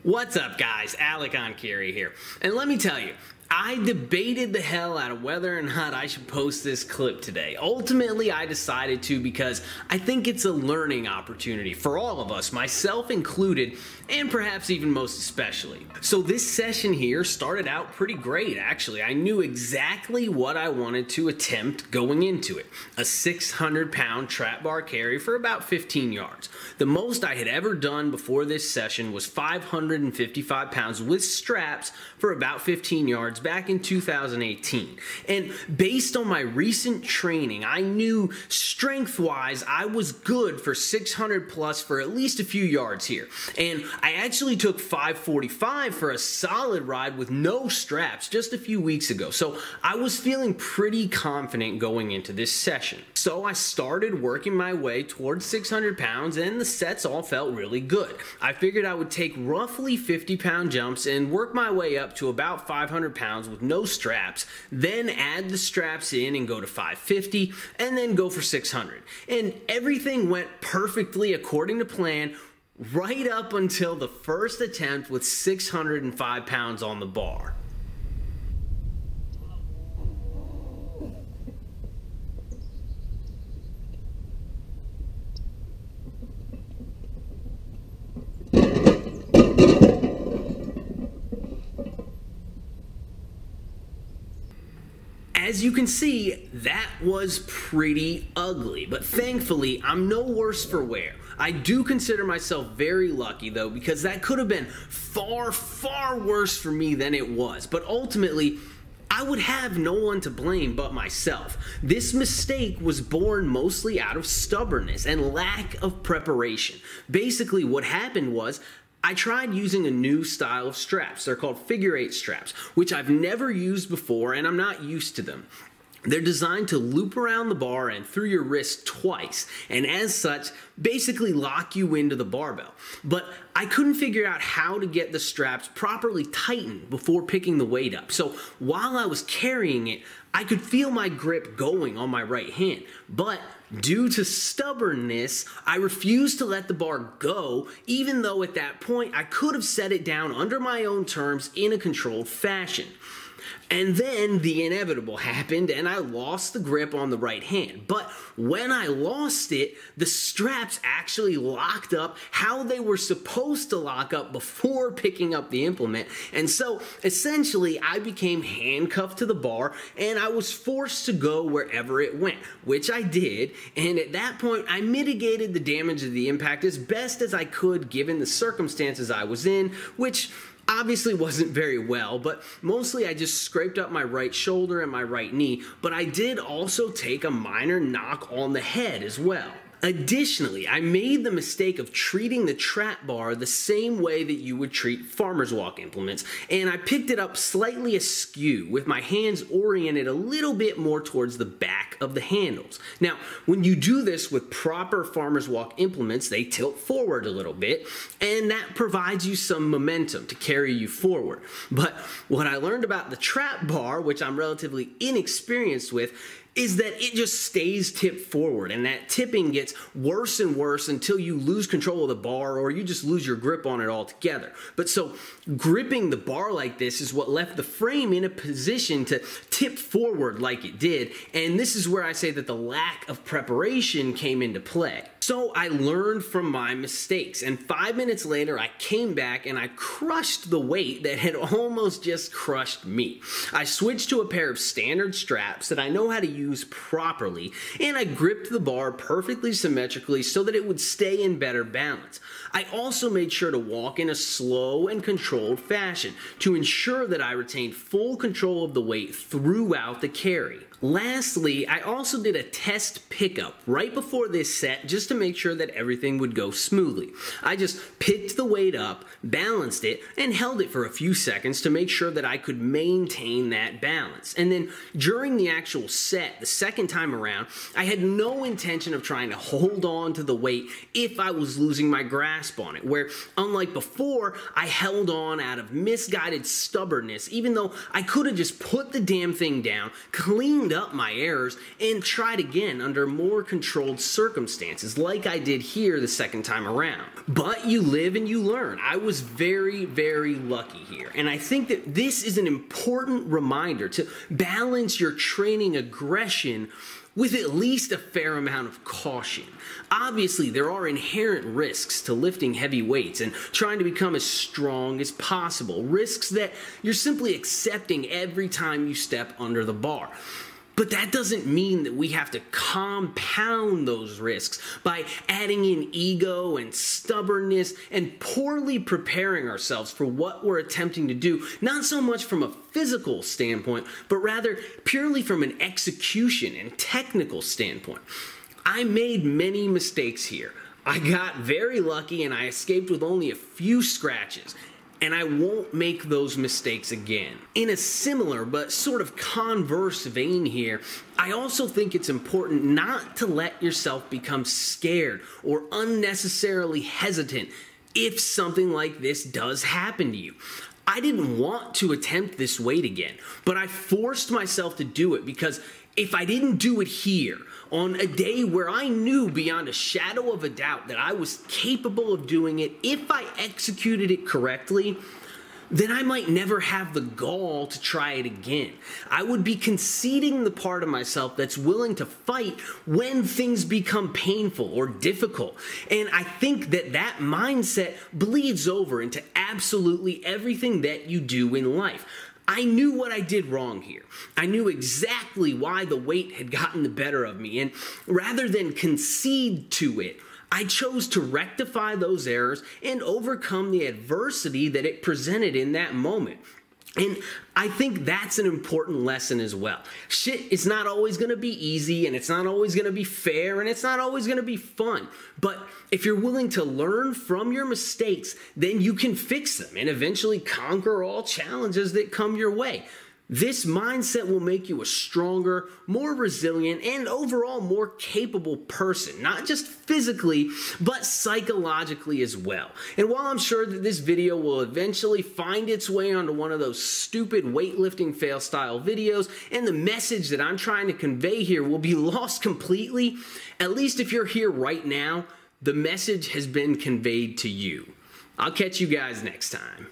What's up, guys? Enkiri here. And let me tell you, I debated the hell out of whether or not I should post this clip today. Ultimately, I decided to because I think it's a learning opportunity for all of us, myself included, and perhaps even most especially. So this session here started out pretty great, actually. I knew exactly what I wanted to attempt going into it. A 600-pound trap bar carry for about 15 yards. The most I had ever done before this session was 555 pounds with straps for about 15 yards back in 2018. And based on my recent training, I knew strength-wise I was good for 600 plus for at least a few yards here. And I actually took 545 for a solid ride with no straps just a few weeks ago. So I was feeling pretty confident going into this session. So I started working my way towards 600 pounds and the sets all felt really good. I figured I would take roughly 50-pound jumps and work my way up to about 500 pounds with no straps, then add the straps in and go to 550, and then go for 600. And everything went perfectly according to plan right up until the first attempt with 605 pounds on the bar. As you can see, that was pretty ugly, but thankfully, I'm no worse for wear. I do consider myself very lucky though, because that could have been far, far worse for me than it was. But ultimately, I would have no one to blame but myself. This mistake was born mostly out of stubbornness and lack of preparation. Basically, what happened was, I tried using a new style of straps. They're called figure 8 straps, which I've never used before and I'm not used to them. They're designed to loop around the bar and through your wrist twice, and as such, basically lock you into the barbell. But I couldn't figure out how to get the straps properly tightened before picking the weight up. So while I was carrying it, I could feel my grip going on my right hand. But due to stubbornness, I refused to let the bar go, even though at that point I could have set it down under my own terms in a controlled fashion. And then the inevitable happened and I lost the grip on the right hand. But when I lost it, the straps actually locked up how they were supposed to lock up before picking up the implement. And so essentially I became handcuffed to the bar and I was forced to go wherever it went, which I did. And at that point I mitigated the damage of the impact as best as I could given the circumstances I was in, which obviously wasn't very well, but mostly I just scraped up my right shoulder and my right knee, but I did also take a minor knock on the head as well. Additionally, I made the mistake of treating the trap bar the same way that you would treat farmer's walk implements, and I picked it up slightly askew with my hands oriented a little bit more towards the back of the handles. Now, when you do this with proper farmer's walk implements, they tilt forward a little bit, and that provides you some momentum to carry you forward. But what I learned about the trap bar, which I'm relatively inexperienced with, is that it just stays tipped forward, and that tipping gets worse and worse until you lose control of the bar or you just lose your grip on it altogether. But so gripping the bar like this is what left the frame in a position to tip forward like it did, and this is where I say that the lack of preparation came into play. So I learned from my mistakes, and 5 minutes later I came back and I crushed the weight that had almost just crushed me. I switched to a pair of standard straps that I know how to use properly, and I gripped the bar perfectly symmetrically so that it would stay in better balance. I also made sure to walk in a slow and controlled fashion to ensure that I retained full control of the weight throughout the carry. Lastly, I also did a test pickup right before this set just to make sure that everything would go smoothly. I just picked the weight up, balanced it, and held it for a few seconds to make sure that I could maintain that balance. And then during the actual set, the second time around, I had no intention of trying to hold on to the weight if I was losing my grasp on it, where unlike before, I held on out of misguided stubbornness, even though I could have just put the damn thing down, cleaned up my errors, and tried again under more controlled circumstances, like I did here the second time around. But you live and you learn. I was very, very lucky here. And I think that this is an important reminder to balance your training aggression with at least a fair amount of caution. Obviously, there are inherent risks to lifting heavy weights and trying to become as strong as possible. Risks that you're simply accepting every time you step under the bar. But that doesn't mean that we have to compound those risks by adding in ego and stubbornness and poorly preparing ourselves for what we're attempting to do, not so much from a physical standpoint, but rather purely from an execution and technical standpoint. I made many mistakes here. I got very lucky and I escaped with only a few scratches. And I won't make those mistakes again. In a similar but sort of converse vein here, I also think it's important not to let yourself become scared or unnecessarily hesitant if something like this does happen to you. I didn't want to attempt this weight again, but I forced myself to do it because if I didn't do it here, on a day where I knew beyond a shadow of a doubt that I was capable of doing it if I executed it correctly, then I might never have the gall to try it again. I would be conceding the part of myself that's willing to fight when things become painful or difficult. And I think that that mindset bleeds over into absolutely everything that you do in life. I knew what I did wrong here. I knew exactly why the weight had gotten the better of me, and rather than concede to it, I chose to rectify those errors and overcome the adversity that it presented in that moment. And I think that's an important lesson as well. Shit is not always going to be easy, and it's not always going to be fair, and it's not always going to be fun. But if you're willing to learn from your mistakes, then you can fix them and eventually conquer all challenges that come your way. This mindset will make you a stronger, more resilient, and overall more capable person, not just physically, but psychologically as well. And while I'm sure that this video will eventually find its way onto one of those stupid weightlifting fail style videos, and the message that I'm trying to convey here will be lost completely, at least if you're here right now, the message has been conveyed to you. I'll catch you guys next time.